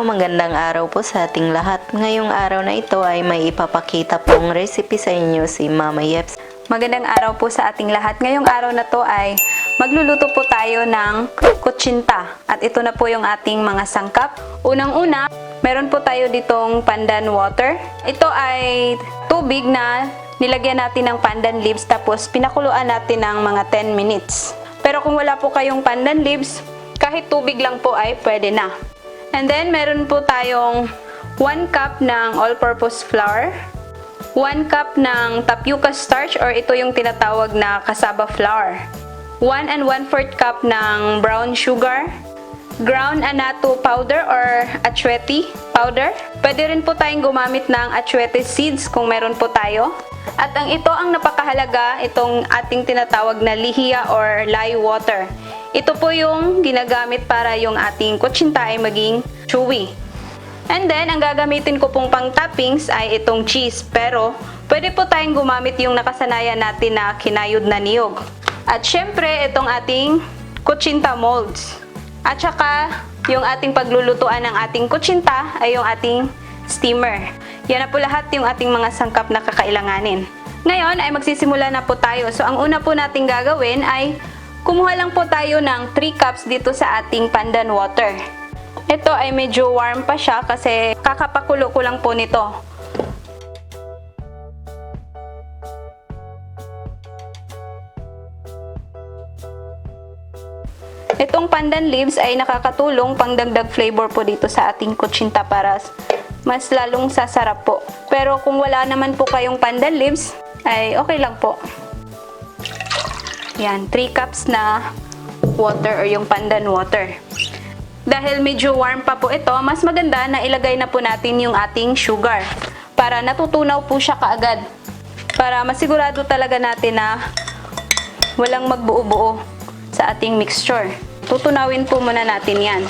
magandang araw po sa ating lahat. Ngayong araw na ito ay may ipapakita pong recipe sa inyo si Mama Yeps. Magandang araw po sa ating lahat. Ngayong araw na to ay magluluto po tayo ng kutsinta. At ito na po yung ating mga sangkap. Unang-una, meron po tayo ditong pandan water. Ito ay tubig na nilagyan natin ng pandan leaves tapos pinakuluan natin ng mga 10 minutes. Pero kung wala po kayong pandan leaves, kahit tubig lang po ay pwede na. And then, meron po tayong 1 cup ng all-purpose flour, 1 cup ng tapioca starch or ito yung tinatawag na cassava flour, 1 1/4 cup ng brown sugar, ground annatto powder or achuete powder. Pwede rin po tayong gumamit ng achuete seeds kung meron po tayo. At ito ang napakahalaga, itong ating tinatawag na lihiya or lye water. Ito po yung ginagamit para yung ating kutsinta ay maging chewy. And then, ang gagamitin ko pong pang toppings ay itong cheese. Pero, pwede po tayong gumamit yung nakasanayan natin na kinayod na niyog. At syempre, itong ating kutsinta molds. At saka, yung ating paglulutuan ng ating kutsinta ay yung ating steamer. Yan na po lahat yung ating mga sangkap na kakailanganin. Ngayon ay magsisimula na po tayo. So, ang una po nating gagawin ay kumuha lang po tayo ng 3 cups dito sa ating pandan water. Ito ay medyo warm pa siya kasi kakapakulo ko lang po nito. Itong pandan leaves ay nakakatulong pangdagdag flavor po dito sa ating kutsinta para mas lalong sasarap po. Pero kung wala naman po kayong pandan leaves, ay okay lang po. Yan, 3 cups na water or yung pandan water. Dahil medyo warm pa po ito, mas maganda na ilagay na po natin yung ating sugar para natutunaw po siya kaagad. Para masigurado talaga natin na walang magbuo-buo sa ating mixture. Tutunawin po muna natin yan.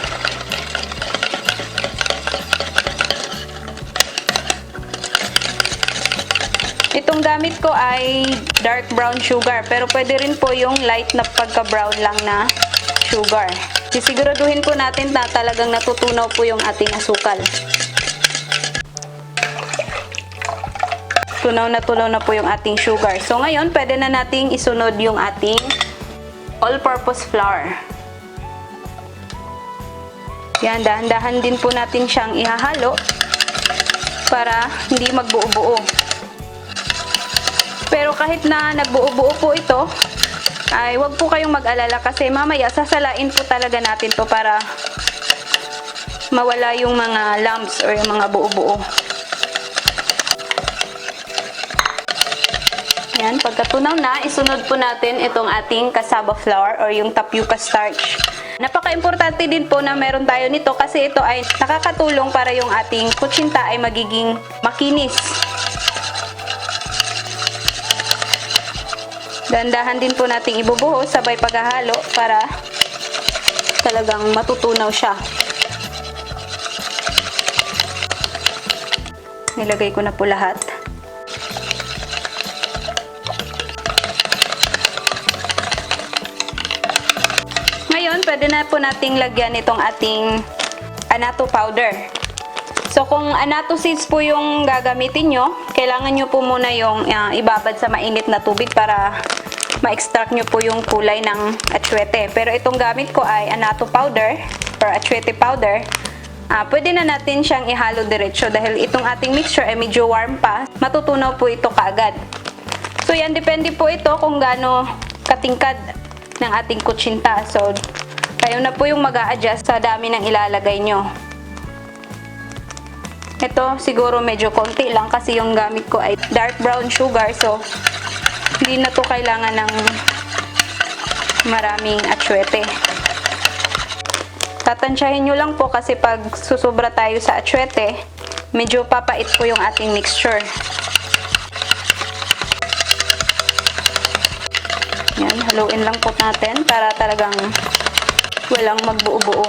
Itong gamit ko ay dark brown sugar, pero pwede rin po yung light na pagka-brown lang na sugar. Sisiguraduhin po natin na talagang natutunaw po yung ating asukal. Tunaw na po yung ating sugar. So ngayon, pwede na nating isunod yung ating all-purpose flour. Yan, dahan-dahan din po natin siyang ihahalo para hindi magbuo-buo. Pero kahit na nagbuo-buo po ito, ay wag po kayong mag-alala kasi mamaya sasalain po talaga natin to para mawala yung mga lumps or yung mga buo-buo. Yan, pagkatunaw na, isunod po natin itong ating cassava flour or yung tapioca starch. Napaka-importante din po na meron tayo nito kasi ito ay nakakatulong para yung ating kutsinta ay magiging makinis. Dahan-dahan din po nating ibubuhos sabay paghahalo para talagang matutunaw siya. Nilagay ko na po lahat. Ngayon, pwede na po nating lagyan itong ating annatto powder. So, kung annatto seeds po yung gagamitin nyo, kailangan nyo po muna yung ibabad sa mainit na tubig para ma-extract nyo po yung kulay ng achuete. Pero itong gamit ko ay annatto powder or achuete powder. Pwede na natin siyang ihalo diretso dahil itong ating mixture ay medyo warm pa. Matutunaw po ito kaagad. So, yan, depende po ito kung gaano katingkad ng ating kutsinta. So, kayo na po yung mag-a-adjust sa dami ng ilalagay nyo. Ito, siguro medyo konti lang kasi yung gamit ko ay dark brown sugar. So, hindi na to kailangan ng maraming achuete. Tatansyahin nyo lang po kasi pag susubra tayo sa achuete, medyo papait po yung ating mixture. Yan, haluin lang po natin para talagang walang magbuo-buo.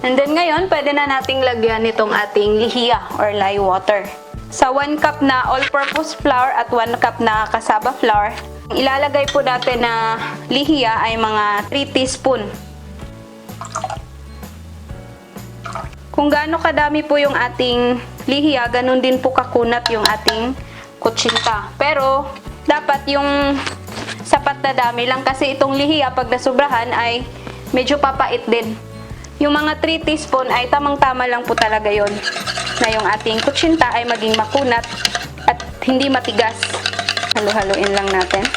And then ngayon, pwede na nating lagyan nitong ating lihiya or lye water. Sa 1 cup na all-purpose flour at 1 cup na cassava flour, ilalagay po natin na lihiya ay mga 3 teaspoon. Kung gaano kadami po yung ating lihiya, ganun din po kakunat yung ating kutsinta. Pero, dapat yung sapat na dami lang kasi itong lihiya pag nasubrahan ay medyo papait din. Yung mga 3 teaspoon ay tamang-tama lang po talaga yon na yung ating kutsinta ay maging makunat at hindi matigas. Halo-haloin lang natin.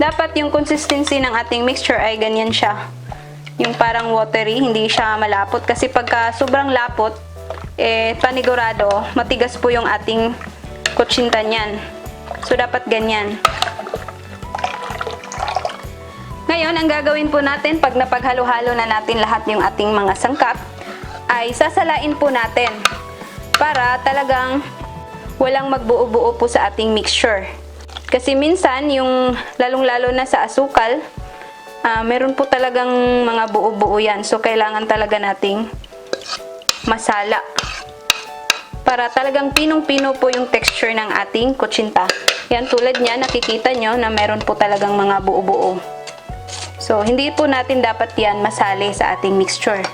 Dapat yung consistency ng ating mixture ay ganyan siya. Yung parang watery, hindi siya malapot. Kasi pagka sobrang lapot, panigurado, matigas po yung ating kutsinta niyan. So, dapat ganyan. Ngayon, ang gagawin po natin, pag napaghalo-halo na natin lahat yung ating mga sangkap, ay sasalain po natin para talagang walang magbuo-buo po sa ating mixture. Kasi minsan, yung lalong-lalo na sa asukal, meron po talagang mga buo-buo yan. So, kailangan talaga nating masala. Para talagang pinong-pino po yung texture ng ating kutsinta. Yan, tulad niya, nakikita nyo na meron po talagang mga buo-buo. So, hindi po natin dapat yan masali sa ating mixture.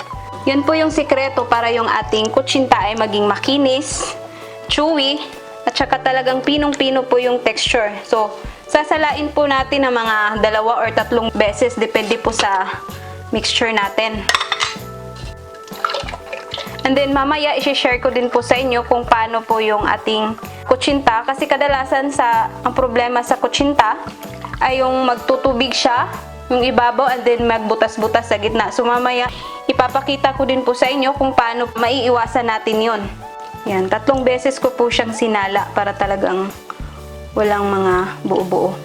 Yan po yung sikreto para yung ating kutsinta ay maging makinis, chewy, at saka talagang pinong-pino po yung texture. So, sasalain po natin ng mga 2 or 3 beses, depende po sa mixture natin. And then mamaya i-share ko din po sa inyo kung paano po yung ating kutsinta. Kasi kadalasan ang problema sa kutsinta ay yung magtutubig siya, yung ibabaw, and then magbutas-butas sa gitna. So mamaya ipapakita ko din po sa inyo kung paano maiiwasan natin yon. Yan, 3 beses ko po siyang sinala para talagang walang mga buo-buo.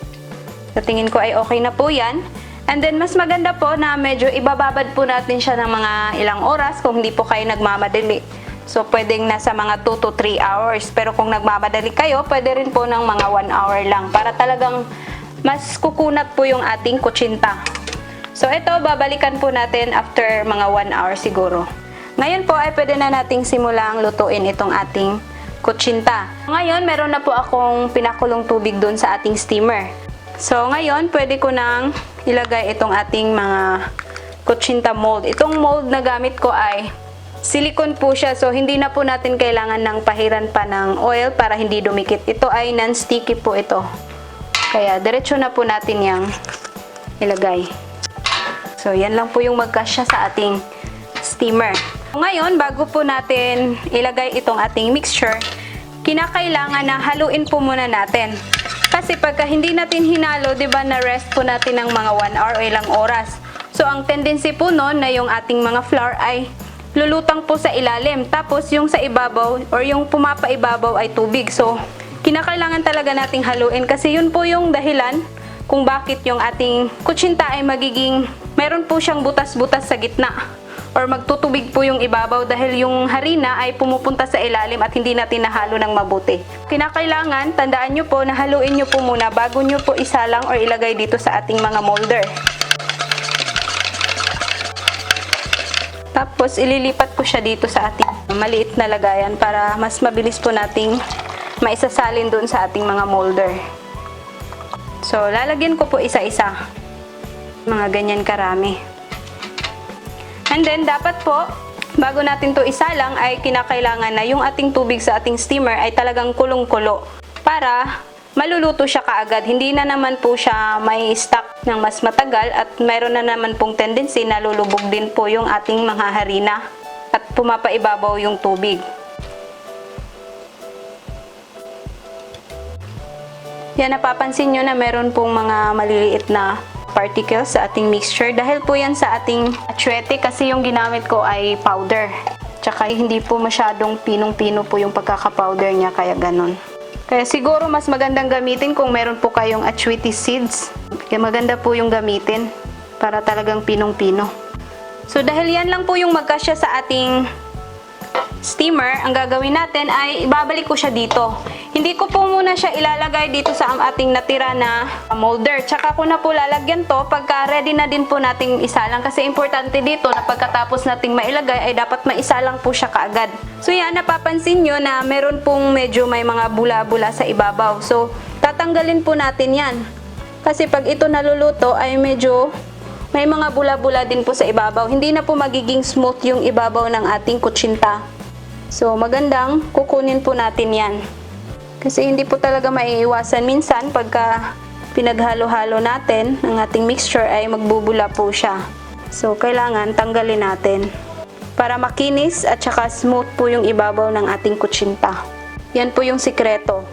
Sa tingin ko ay okay na po yan. And then, mas maganda po na medyo ibababad po natin siya ng mga ilang oras kung hindi po kayo nagmamadali. So, pwedeng nasa mga 2 to 3 hours. Pero kung nagmamadali kayo, pwede rin po ng mga 1 hour lang para talagang mas kukunat po yung ating kutsinta. So, ito, babalikan po natin after mga 1 hour siguro. Ngayon po ay pwede na nating simulang lutuin itong ating kutsinta. Ngayon, meron na po akong pinakulong tubig dun sa ating steamer. So, ngayon, pwede ko nang ilagay itong ating mga kutsinta mold. Itong mold na gamit ko ay silicone po siya. So, hindi na po natin kailangan ng pahiran pa ng oil para hindi dumikit. Ito ay non-sticky po ito. Kaya, diretso na po natin yung ilagay. So, yan lang po yung magkasya sa ating steamer. Ngayon, bago po natin ilagay itong ating mixture, kinakailangan na haluin po muna natin. Kasi pagka hindi natin hinalo, 'di ba, na rest po natin ng mga 1 hour o ilang oras. So ang tendency po noon na yung ating mga flour ay lulutang po sa ilalim. Tapos yung sa ibabaw or yung pumapaibabaw ay tubig. So kinakailangan talaga nating haluin kasi yun po yung dahilan kung bakit yung ating kutsinta ay magiging meron po siyang butas-butas sa gitna. Or magtutubig po yung ibabaw dahil yung harina ay pumupunta sa ilalim at hindi natin nahalo ng mabuti. Kinakailangan, tandaan nyo po na haluin nyo po muna bago nyo po isalang or ilagay dito sa ating mga molder. Tapos ililipat ko siya dito sa ating maliit na lagayan para mas mabilis po nating maisasalin doon sa ating mga molder. So, lalagyan ko po isa-isa. Mga ganyan karami. And then, dapat po, bago natin to isalang, ay kinakailangan na yung ating tubig sa ating steamer ay talagang kulong-kulo para maluluto siya kaagad. Hindi na naman po siya may stock ng mas matagal at mayroon na naman pong tendency na lulubog din po yung ating mga harina at pumapaibabaw yung tubig. Yan, napapansin nyo na meron pong mga maliliit na particles sa ating mixture dahil po yan sa ating atsuete kasi yung ginamit ko ay powder. Tsaka hindi po masyadong pinong-pino po yung pagkaka-powder niya kaya ganon. Kaya siguro mas magandang gamitin kung meron po kayong atsuete seeds. Kaya maganda po yung gamitin para talagang pinong-pino. So dahil yan lang po yung magkasya sa ating steamer, ang gagawin natin ay ibabalik ko siya dito. Hindi ko po muna siya ilalagay dito sa ating natira na molder. Tsaka ko na po lalagyan to pagka ready na din po nating isalang. Kasi importante dito na pagkatapos nating mailagay ay dapat maisalang po siya kaagad. So yan, napapansin nyo na meron pong medyo may mga bula-bula sa ibabaw. So tatanggalin po natin yan. Kasi pag ito naluluto ay medyo may mga bula-bula din po sa ibabaw. Hindi na po magiging smooth yung ibabaw ng ating kutsinta. So, magandang kukunin po natin yan. Kasi hindi po talaga maiiwasan minsan pagka pinaghalo-halo natin ng ating mixture ay magbubula po siya. So, kailangan tanggalin natin para makinis at saka smooth po yung ibabaw ng ating kutsinta. Yan po yung sikreto.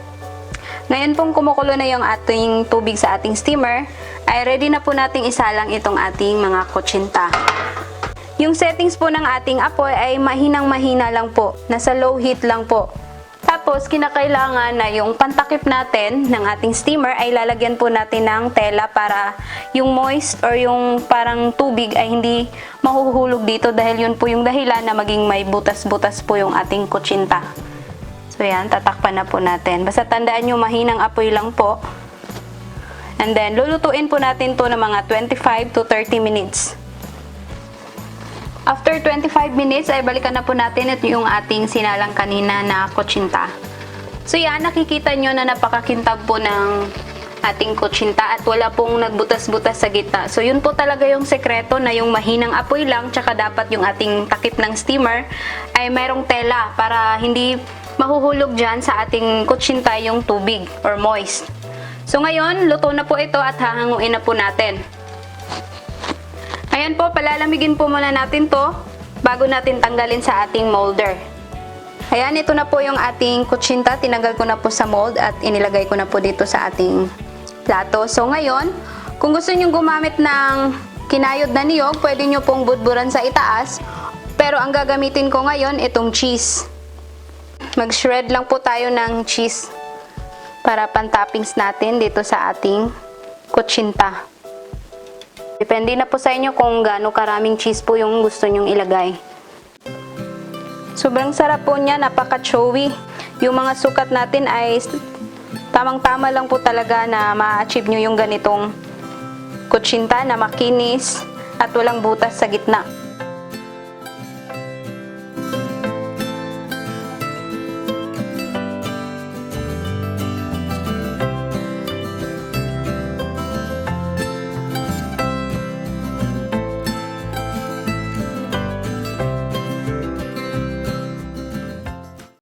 Ngayon pong kumukulo na yung ating tubig sa ating steamer, ay ready na po nating isalang itong ating mga kutsinta. Yung settings po ng ating apoy ay mahinang-mahina lang po. Nasa low heat lang po. Tapos, kinakailangan na yung pantakip natin ng ating steamer ay lalagyan po natin ng tela para yung moist or yung parang tubig ay hindi mahuhulog dito dahil yun po yung dahilan na maging may butas-butas po yung ating kutsinta. So, yan, tatakpan na po natin. Basta tandaan nyo, mahinang apoy lang po. And then, lulutuin po natin to ng mga 25 to 30 minutes. After 25 minutes, ay balikan na po natin ito yung ating sinalang kanina na kutsinta. So yan, nakikita nyo na napakakintab po ng ating kutsinta at wala pong nagbutas-butas sa gitna. So yun po talaga yung sekreto na yung mahinang apoy lang, tsaka dapat yung ating takip ng steamer ay mayroong tela para hindi mahuhulog dyan sa ating kutsinta yung tubig or moist. So ngayon, luto na po ito at hahanguin na po natin. Ayan po, palalamigin po muna natin to bago natin tanggalin sa ating molder. Ayan, ito na po yung ating kutsinta. Tinanggal ko na po sa mold at inilagay ko na po dito sa ating plato. So ngayon, kung gusto nyo gumamit ng kinayod na niyog, pwede nyo pong budburan sa itaas. Pero ang gagamitin ko ngayon, itong cheese. Mag-shred lang po tayo ng cheese para pan-toppings natin dito sa ating kutsinta. Depende na po sa inyo kung gaano karaming cheese po yung gusto nyong ilagay. Sobrang sarap po niya, napaka-chewy. Yung mga sukat natin ay tamang-tama lang po talaga na ma-achieve nyo yung ganitong kutsinta na makinis at walang butas sa gitna.